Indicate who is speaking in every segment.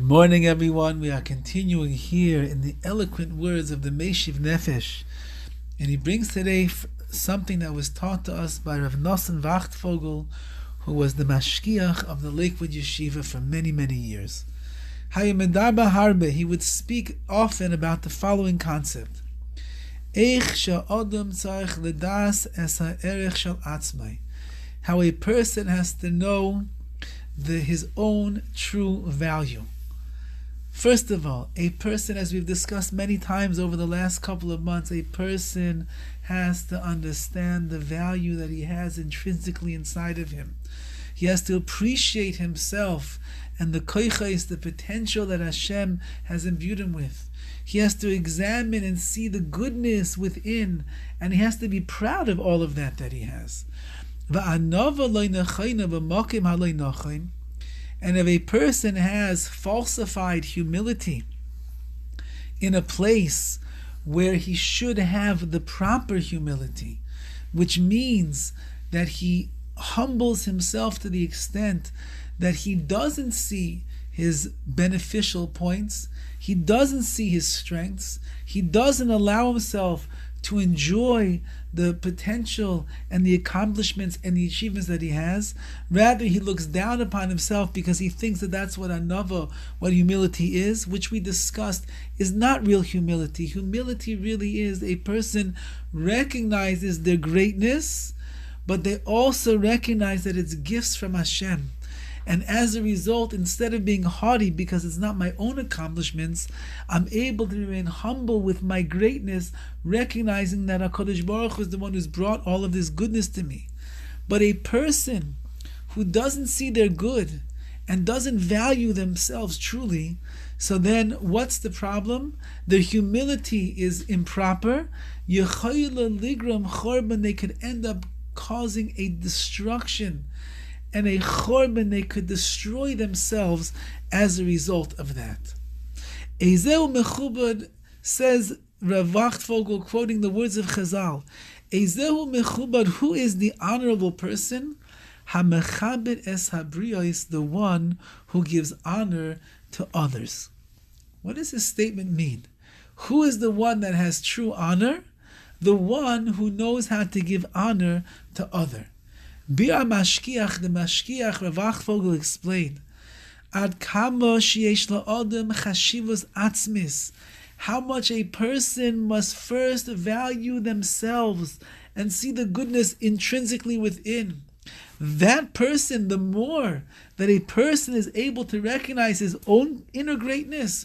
Speaker 1: Morning, everyone. We are continuing here in the eloquent words of the Meishiv Nefesh. And he brings today something that was taught to us by Rav Nosson Wachtfogel, who was the Mashkiach of the Lakewood Yeshiva for many, many years. Hayamedarba Harbe, he would speak often about the following concept. Eich sha'odam tzarich ledas es ha'erech shel atzmai. How a person has to know his own true value. First of all, a person, as we've discussed many times over the last couple of months, a person has to understand the value that he has intrinsically inside of him. He has to appreciate himself and the koichais, the potential that Hashem has imbued him with. He has to examine and see the goodness within, and he has to be proud of all of that he has. And if a person has falsified humility in a place where he should have the proper humility, which means that he humbles himself to the extent that he doesn't see his beneficial points, he doesn't see his strengths, he doesn't allow himself to enjoy the potential and the accomplishments and the achievements that he has. Rather, he looks down upon himself because he thinks that that's what anava, what humility is, which we discussed is not real humility. Humility really is a person recognizes their greatness, but they also recognize that it's gifts from Hashem. And as a result, instead of being haughty because it's not my own accomplishments, I'm able to remain humble with my greatness, recognizing that HaKadosh Baruch Hu is the one who's brought all of this goodness to me. But a person who doesn't see their good and doesn't value themselves truly, so then what's the problem? Their humility is improper. Yechayla ligram chorban, they could end up causing a destruction and a chorban, they could destroy themselves as a result of that. Ezeu mechubad, says Rav Wachtfogel, quoting the words of Chazal, Ezeu mechubad, who is the honorable person? Hamechabed es habriyos, the one who gives honor to others. What does this statement mean? Who is the one that has true honor? The one who knows how to give honor to other. Bir Mashkiach, the Mashkiach, Rav Wachtfogel explained, Ad kamo sheyesh la'odem chashivos atzmis, how much a person must first value themselves and see the goodness intrinsically within. That person, the more that a person is able to recognize his own inner greatness,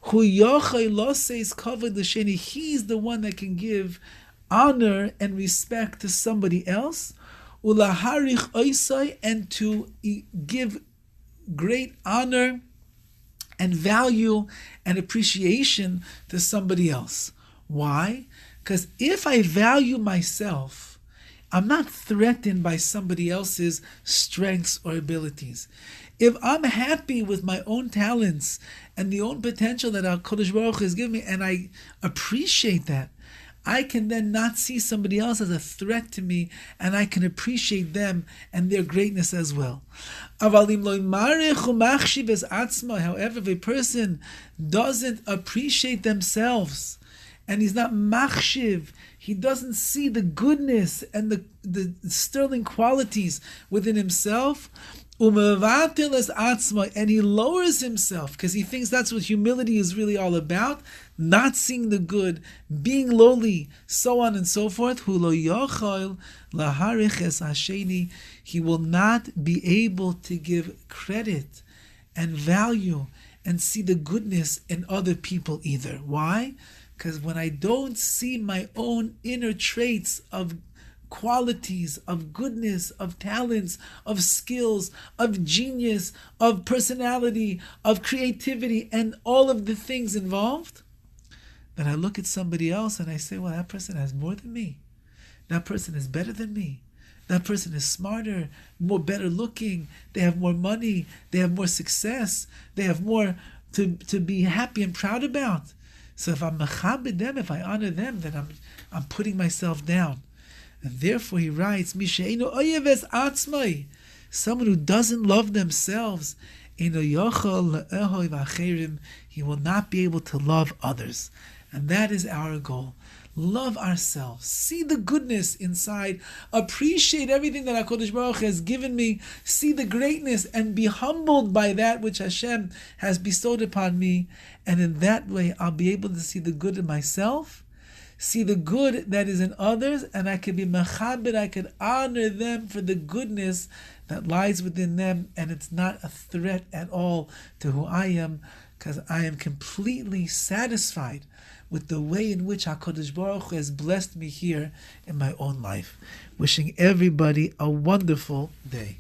Speaker 1: hu yochai loseis kavod l'sheni, he's the one that can give honor and respect to somebody else, ulaharich oisai, and to give great honor and value and appreciation to somebody else. Why? Because if I value myself, I'm not threatened by somebody else's strengths or abilities. If I'm happy with my own talents and the own potential that HaKadosh Baruch Hu has given me, and I appreciate that, I can then not see somebody else as a threat to me, and I can appreciate them and their greatness as well. However, if a person doesn't appreciate themselves, and he's not machshiv, he doesn't see the goodness and the sterling qualities within himself, and he lowers himself because he thinks that's what humility is really all about, not seeing the good, being lowly, so on and so forth. He will not be able to give credit and value and see the goodness in other people either. Why? Because when I don't see my own inner traits of qualities, of goodness, of talents, of skills, of genius, of personality, of creativity, and all of the things involved, then I look at somebody else and I say, well, that person has more than me. That person is better than me. That person is smarter, more better looking. They have more money. They have more success. They have more to be happy and proud about. So if I'm mechabed them, if I honor them, then I'm putting myself down. And therefore he writes, someone who doesn't love themselves He will not be able to love others. And that is our goal. Love ourselves. See the goodness inside. Appreciate everything that HaKadosh Baruch Hu has given me. See the greatness and be humbled by that which Hashem has bestowed upon me. And in that way, I'll be able to see the good in myself, see the good that is in others, and I can be mechabed, I can honor them for the goodness that lies within them, and it's not a threat at all to who I am, because I am completely satisfied with the way in which HaKadosh Baruch Hu has blessed me here in my own life. Wishing everybody a wonderful day.